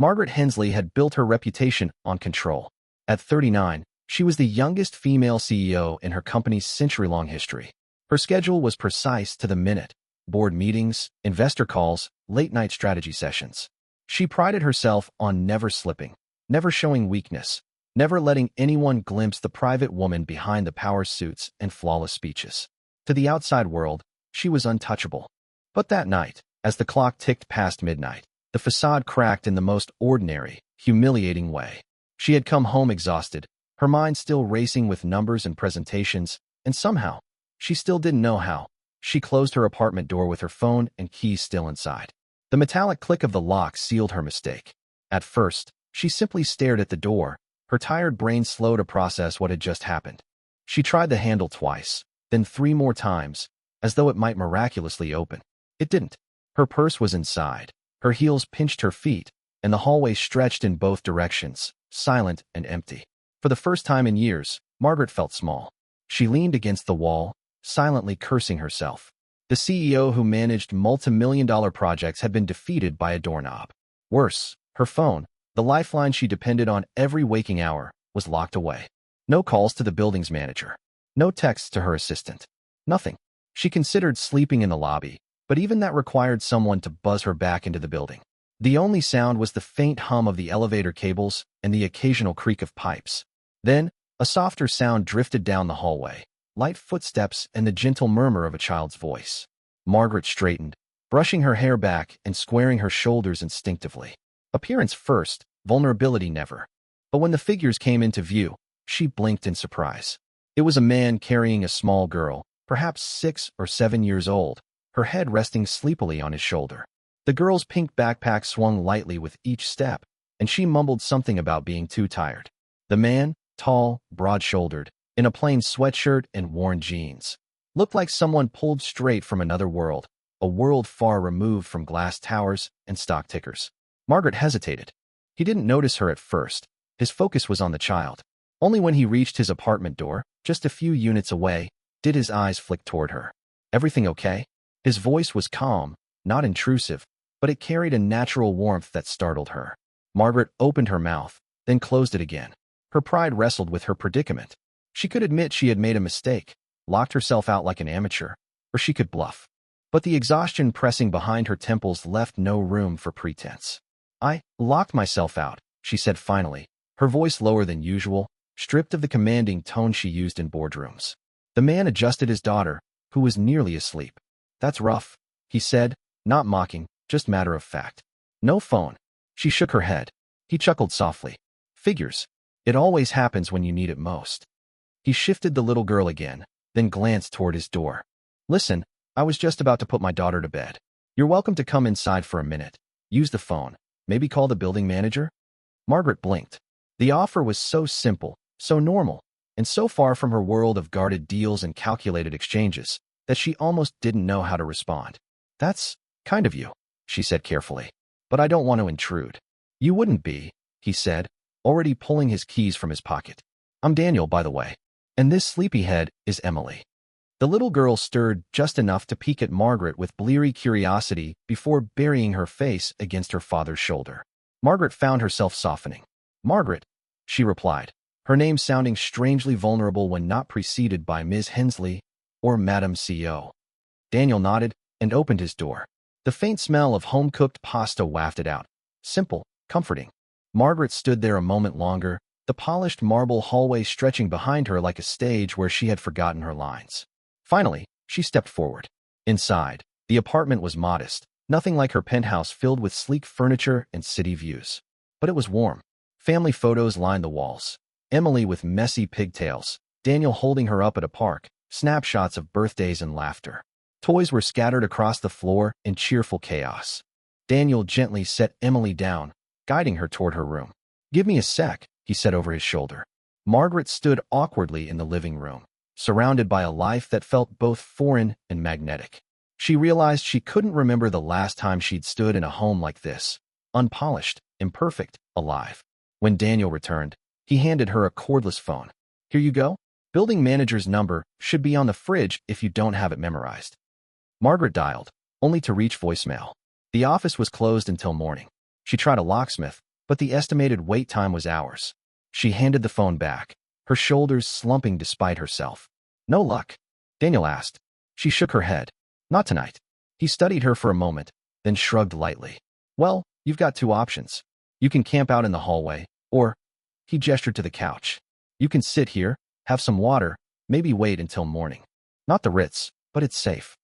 Margaret Hensley had built her reputation on control. At 39, she was the youngest female CEO in her company's century-long history. Her schedule was precise to the minute: board meetings, investor calls, late-night strategy sessions. She prided herself on never slipping, never showing weakness, never letting anyone glimpse the private woman behind the power suits and flawless speeches. To the outside world, she was untouchable. But that night, as the clock ticked past midnight, the facade cracked in the most ordinary, humiliating way. She had come home exhausted, her mind still racing with numbers and presentations, and somehow, she still didn't know how. She closed her apartment door with her phone and keys still inside. The metallic click of the lock sealed her mistake. At first, she simply stared at the door, her tired brain slow to process what had just happened. She tried the handle twice, then 3 more times, as though it might miraculously open. It didn't. Her purse was inside, her heels pinched her feet, and the hallway stretched in both directions, silent and empty. For the first time in years, Margaret felt small. She leaned against the wall, silently cursing herself. The CEO who managed multi-million-dollar projects had been defeated by a doorknob. Worse, her phone, the lifeline she depended on every waking hour, was locked away. No calls to the building's manager. No texts to her assistant. Nothing. She considered sleeping in the lobby, but even that required someone to buzz her back into the building. The only sound was the faint hum of the elevator cables and the occasional creak of pipes. Then, a softer sound drifted down the hallway, light footsteps and the gentle murmur of a child's voice. Margaret straightened, brushing her hair back and squaring her shoulders instinctively. Appearance first, vulnerability never. But when the figures came into view, she blinked in surprise. It was a man carrying a small girl, perhaps 6 or 7 years old, her head resting sleepily on his shoulder. The girl's pink backpack swung lightly with each step, and she mumbled something about being too tired. The man, tall, broad-shouldered, in a plain sweatshirt and worn jeans, looked like someone pulled straight from another world, a world far removed from glass towers and stock tickers. Margaret hesitated. He didn't notice her at first. His focus was on the child. Only when he reached his apartment door, just a few units away, did his eyes flick toward her. "Everything okay?" His voice was calm, not intrusive, but it carried a natural warmth that startled her. Margaret opened her mouth, then closed it again. Her pride wrestled with her predicament. She could admit she had made a mistake, locked herself out like an amateur, or she could bluff. But the exhaustion pressing behind her temples left no room for pretense. "I locked myself out," she said finally, her voice lower than usual, stripped of the commanding tone she used in boardrooms. The man adjusted his daughter, who was nearly asleep. "That's rough," he said, not mocking, just matter of fact. "No phone." She shook her head. He chuckled softly. "Figures. It always happens when you need it most." He shifted the little girl again, then glanced toward his door. "Listen, I was just about to put my daughter to bed. You're welcome to come inside for a minute. Use the phone. Maybe call the building manager?" Margaret blinked. The offer was so simple, so normal, and so far from her world of guarded deals and calculated exchanges, that she almost didn't know how to respond. "That's kind of you," she said carefully. "But I don't want to intrude." "You wouldn't be," he said, already pulling his keys from his pocket. "I'm Daniel, by the way. And this sleepyhead is Emily." The little girl stirred just enough to peek at Margaret with bleary curiosity before burying her face against her father's shoulder. Margaret found herself softening. "Margaret," she replied, her name sounding strangely vulnerable when not preceded by Ms. Hensley or Madam CEO. Daniel nodded and opened his door. The faint smell of home-cooked pasta wafted out. Simple, comforting. Margaret stood there a moment longer, the polished marble hallway stretching behind her like a stage where she had forgotten her lines. Finally, she stepped forward. Inside, the apartment was modest, nothing like her penthouse filled with sleek furniture and city views. But it was warm. Family photos lined the walls. Emily with messy pigtails, Daniel holding her up at a park, snapshots of birthdays and laughter. Toys were scattered across the floor in cheerful chaos. Daniel gently set Emily down, guiding her toward her room. "Give me a sec," he said over his shoulder. Margaret stood awkwardly in the living room, surrounded by a life that felt both foreign and magnetic. She realized she couldn't remember the last time she'd stood in a home like this, unpolished, imperfect, alive. When Daniel returned, he handed her a cordless phone. "Here you go. Building manager's number should be on the fridge if you don't have it memorized." Margaret dialed, only to reach voicemail. The office was closed until morning. She tried a locksmith, but the estimated wait time was hours. She handed the phone back, her shoulders slumping despite herself. No luck? Daniel asked. She shook her head. Not tonight. He studied her for a moment, then shrugged lightly. Well, you've got two options. You can camp out in the hallway, or, he gestured to the couch. You can sit here, have some water, maybe wait until morning. Not the Ritz, but it's safe.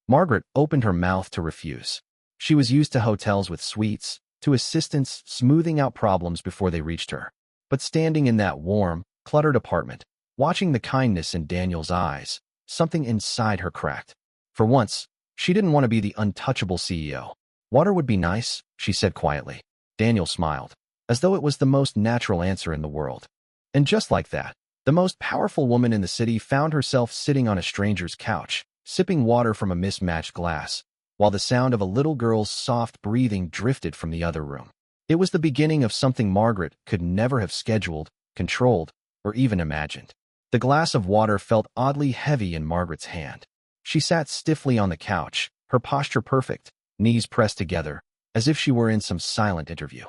Margaret opened her mouth to refuse. She was used to hotels with suites, to assistants smoothing out problems before they reached her. But standing in that warm, cluttered apartment, watching the kindness in Daniel's eyes, something inside her cracked. For once, she didn't want to be the untouchable CEO. Water would be nice, she said quietly. Daniel smiled, as though it was the most natural answer in the world. And just like that, the most powerful woman in the city found herself sitting on a stranger's couch, sipping water from a mismatched glass, while the sound of a little girl's soft breathing drifted from the other room. It was the beginning of something Margaret could never have scheduled, controlled, or even imagined. The glass of water felt oddly heavy in Margaret's hand. She sat stiffly on the couch, her posture perfect, knees pressed together, as if she were in some silent interview.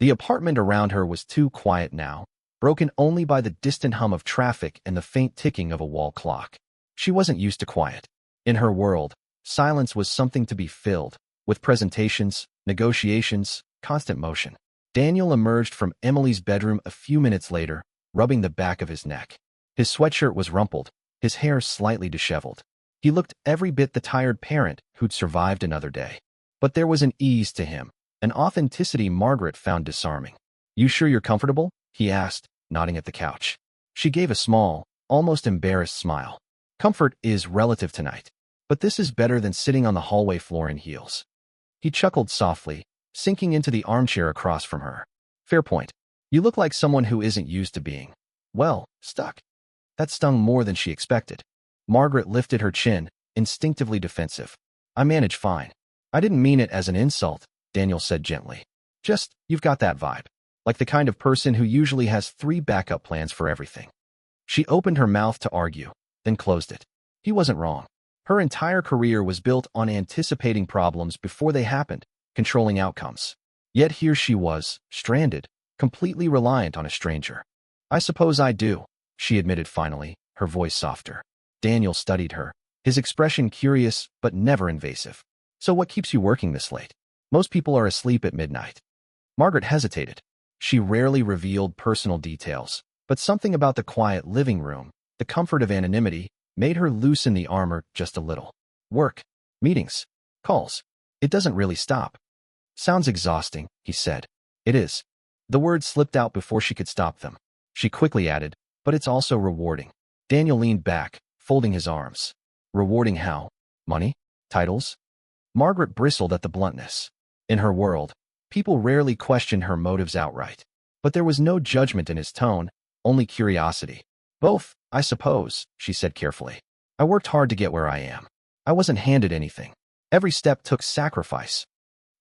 The apartment around her was too quiet now, broken only by the distant hum of traffic and the faint ticking of a wall clock. She wasn't used to quiet. In her world, silence was something to be filled, with presentations, negotiations, constant motion. Daniel emerged from Emily's bedroom a few minutes later, rubbing the back of his neck. His sweatshirt was rumpled, his hair slightly disheveled. He looked every bit the tired parent who'd survived another day. But there was an ease to him, an authenticity Margaret found disarming. You sure you're comfortable? He asked, nodding at the couch. She gave a small, almost embarrassed smile. Comfort is relative tonight, but this is better than sitting on the hallway floor in heels. He chuckled softly, sinking into the armchair across from her. Fair point. You look like someone who isn't used to being, well, stuck. That stung more than she expected. Margaret lifted her chin, instinctively defensive. I manage fine. I didn't mean it as an insult, Daniel said gently. Just, you've got that vibe. Like the kind of person who usually has 3 backup plans for everything. She opened her mouth to argue, then closed it. He wasn't wrong. Her entire career was built on anticipating problems before they happened, controlling outcomes. Yet here she was, stranded, completely reliant on a stranger. I suppose I do, she admitted finally, her voice softer. Daniel studied her, his expression curious but never invasive. So what keeps you working this late? Most people are asleep at midnight. Margaret hesitated. She rarely revealed personal details, but something about the quiet living room, the comfort of anonymity, made her loosen the armor just a little. Work, meetings, calls. It doesn't really stop. Sounds exhausting, he said. It is. The words slipped out before she could stop them. She quickly added, but it's also rewarding. Daniel leaned back, folding his arms. Rewarding how? Money? Titles? Margaret bristled at the bluntness. In her world, people rarely questioned her motives outright. But there was no judgment in his tone, only curiosity. Both, I suppose, she said carefully. I worked hard to get where I am. I wasn't handed anything. Every step took sacrifice.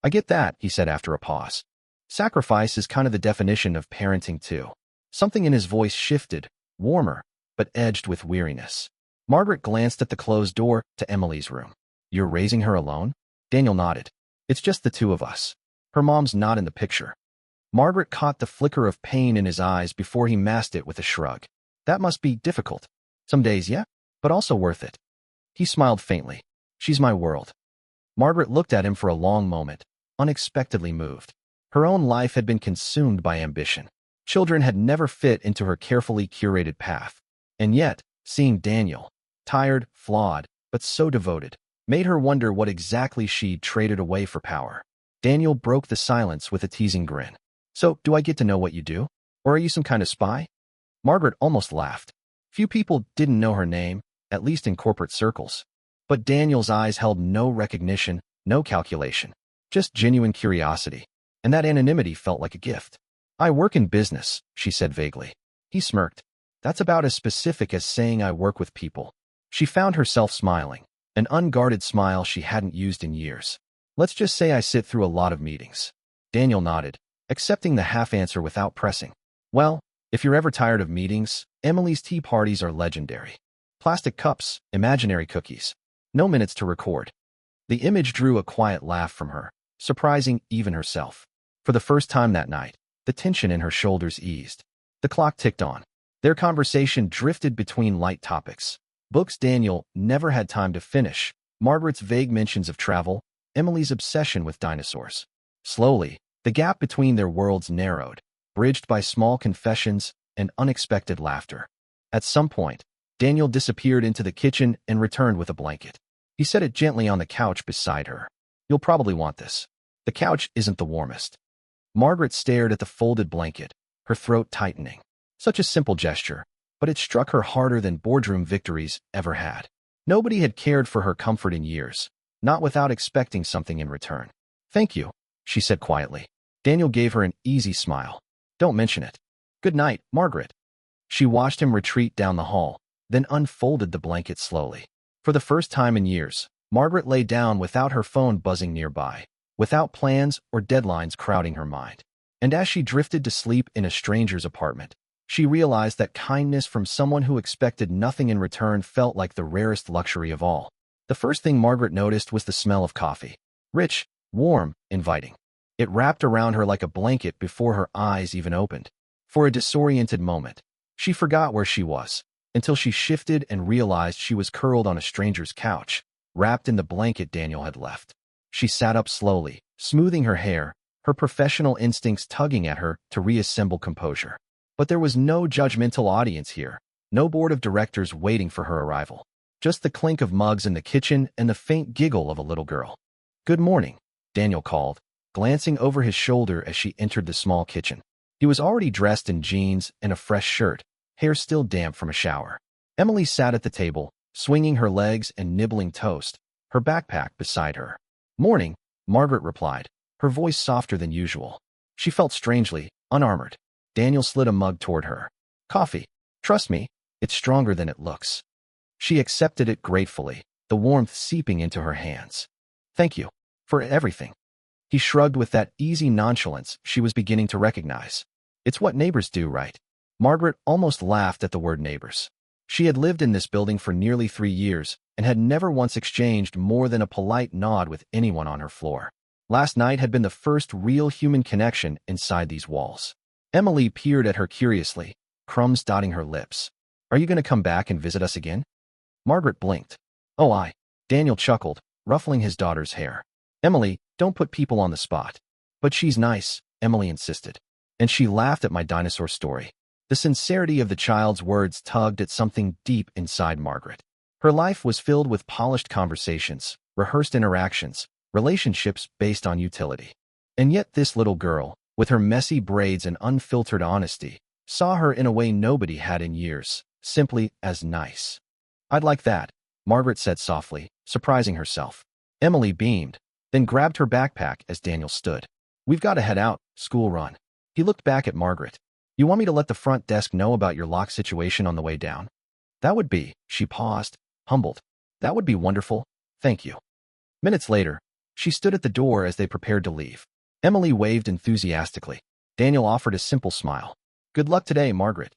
I get that, he said after a pause. Sacrifice is kind of the definition of parenting too. Something in his voice shifted, warmer, but edged with weariness. Margaret glanced at the closed door to Emily's room. You're raising her alone? Daniel nodded. It's just the two of us. Her mom's not in the picture. Margaret caught the flicker of pain in his eyes before he masked it with a shrug. That must be difficult. Some days, yeah, but also worth it. He smiled faintly. She's my world. Margaret looked at him for a long moment, unexpectedly moved. Her own life had been consumed by ambition. Children had never fit into her carefully curated path. And yet, seeing Daniel, tired, flawed, but so devoted, made her wonder what exactly she'd traded away for power. Daniel broke the silence with a teasing grin. So, do I get to know what you do? Or are you some kind of spy? Margaret almost laughed. Few people didn't know her name, at least in corporate circles. But Daniel's eyes held no recognition, no calculation, just genuine curiosity. And that anonymity felt like a gift. I work in business, she said vaguely. He smirked. That's about as specific as saying I work with people. She found herself smiling, an unguarded smile she hadn't used in years. Let's just say I sit through a lot of meetings. Daniel nodded, accepting the half answer without pressing. Well, if you're ever tired of meetings, Emily's tea parties are legendary. Plastic cups, imaginary cookies. No minutes to record. The image drew a quiet laugh from her, surprising even herself. For the first time that night, The tension in her shoulders eased. The clock ticked on. Their conversation drifted between light topics. Books Daniel never had time to finish, Margaret's vague mentions of travel, Emily's obsession with dinosaurs. Slowly, the gap between their worlds narrowed, bridged by small confessions and unexpected laughter. At some point, Daniel disappeared into the kitchen and returned with a blanket. He set it gently on the couch beside her. You'll probably want this. The couch isn't the warmest. Margaret stared at the folded blanket, her throat tightening. Such a simple gesture, but it struck her harder than boardroom victories ever had. Nobody had cared for her comfort in years, not without expecting something in return. Thank you, she said quietly. Daniel gave her an easy smile. Don't mention it. Good night, Margaret. She watched him retreat down the hall, then unfolded the blanket slowly. For the first time in years, Margaret lay down without her phone buzzing nearby, without plans or deadlines crowding her mind. And as she drifted to sleep in a stranger's apartment, she realized that kindness from someone who expected nothing in return felt like the rarest luxury of all. The first thing Margaret noticed was the smell of coffee. Rich, warm, inviting. It wrapped around her like a blanket before her eyes even opened. For a disoriented moment, she forgot where she was, until she shifted and realized she was curled on a stranger's couch, wrapped in the blanket Daniel had left. She sat up slowly, smoothing her hair, her professional instincts tugging at her to reassemble composure. But there was no judgmental audience here, no board of directors waiting for her arrival. Just the clink of mugs in the kitchen and the faint giggle of a little girl. Good morning, Daniel called, glancing over his shoulder as she entered the small kitchen. He was already dressed in jeans and a fresh shirt, hair still damp from a shower. Emily sat at the table, swinging her legs and nibbling toast, her backpack beside her. Morning, Margaret replied, her voice softer than usual. She felt strangely unarmored. Daniel slid a mug toward her. Coffee. Trust me, it's stronger than it looks. She accepted it gratefully, the warmth seeping into her hands. Thank you. For everything. He shrugged with that easy nonchalance she was beginning to recognize. It's what neighbors do, right? Margaret almost laughed at the word neighbors. She had lived in this building for nearly 3 years and had never once exchanged more than a polite nod with anyone on her floor. Last night had been the first real human connection inside these walls. Emily peered at her curiously, crumbs dotting her lips. Are you going to come back and visit us again? Margaret blinked. Oh, Daniel chuckled, ruffling his daughter's hair. Emily, don't put people on the spot. But she's nice, Emily insisted. And she laughed at my dinosaur story. The sincerity of the child's words tugged at something deep inside Margaret. Her life was filled with polished conversations, rehearsed interactions, relationships based on utility. And yet this little girl, with her messy braids and unfiltered honesty, saw her in a way nobody had in years, simply as nice. I'd like that, Margaret said softly, surprising herself. Emily beamed, then grabbed her backpack as Daniel stood. We've got to head out, school run. He looked back at Margaret. You want me to let the front desk know about your lock situation on the way down? That would be, she paused, humbled. That would be wonderful, thank you. Minutes later, she stood at the door as they prepared to leave. Emily waved enthusiastically. Daniel offered a simple smile. Good luck today, Margaret.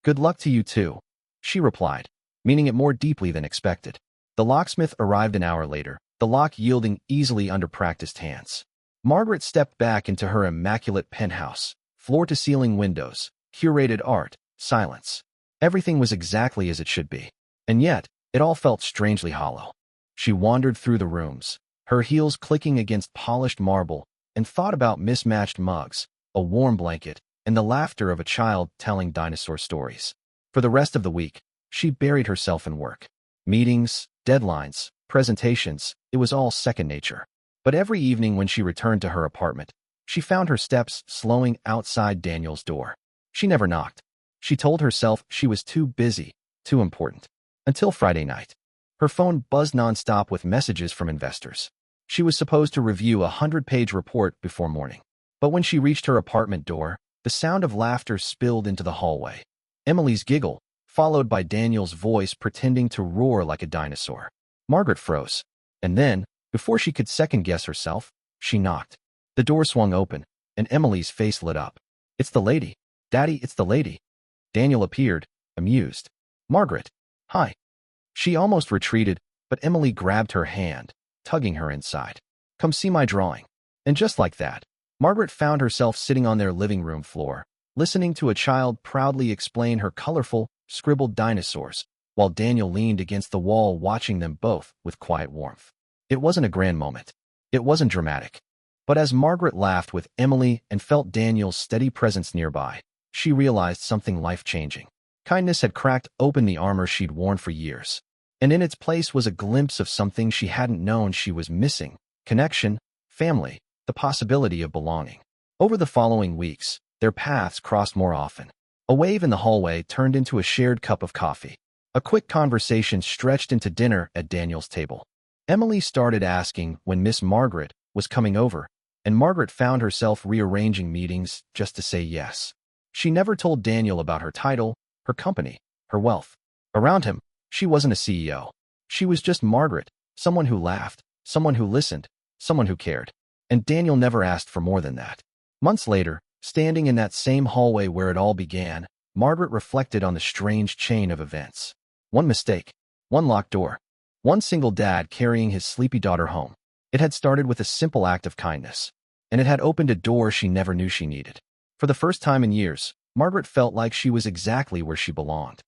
Good luck to you too, she replied, meaning it more deeply than expected. The locksmith arrived an hour later, the lock yielding easily under practiced hands. Margaret stepped back into her immaculate penthouse, floor-to-ceiling windows, curated art, silence. Everything was exactly as it should be. And yet, it all felt strangely hollow. She wandered through the rooms, her heels clicking against polished marble, and thought about mismatched mugs, a warm blanket, and the laughter of a child telling dinosaur stories. For the rest of the week, she buried herself in work. Meetings, deadlines, presentations, it was all second nature. But every evening when she returned to her apartment, she found her steps slowing outside Daniel's door. She never knocked. She told herself she was too busy, too important. Until Friday night. Her phone buzzed nonstop with messages from investors. She was supposed to review a 100-page report before morning. But when she reached her apartment door, the sound of laughter spilled into the hallway. Emily's giggle, followed by Daniel's voice pretending to roar like a dinosaur. Margaret froze. And then, before she could second-guess herself, she knocked. The door swung open, and Emily's face lit up. It's the lady. Daddy, it's the lady. Daniel appeared, amused. Margaret. Hi. She almost retreated, but Emily grabbed her hand, tugging her inside. Come see my drawing. And just like that, Margaret found herself sitting on their living room floor, listening to a child proudly explain her colorful, scribbled dinosaurs, while Daniel leaned against the wall watching them both with quiet warmth. It wasn't a grand moment. It wasn't dramatic. But as Margaret laughed with Emily and felt Daniel's steady presence nearby, she realized something life-changing. Kindness had cracked open the armor she'd worn for years, and in its place was a glimpse of something she hadn't known she was missing: connection, family, the possibility of belonging. Over the following weeks, their paths crossed more often. A wave in the hallway turned into a shared cup of coffee. A quick conversation stretched into dinner at Daniel's table. Emily started asking when Miss Margaret was coming over, and Margaret found herself rearranging meetings just to say yes. She never told Daniel about her title, her company, her wealth. Around him, she wasn't a CEO. She was just Margaret, someone who laughed, someone who listened, someone who cared. And Daniel never asked for more than that. Months later, standing in that same hallway where it all began, Margaret reflected on the strange chain of events. One mistake, one locked door, one single dad carrying his sleepy daughter home. It had started with a simple act of kindness, and it had opened a door she never knew she needed. For the first time in years, Margaret felt like she was exactly where she belonged.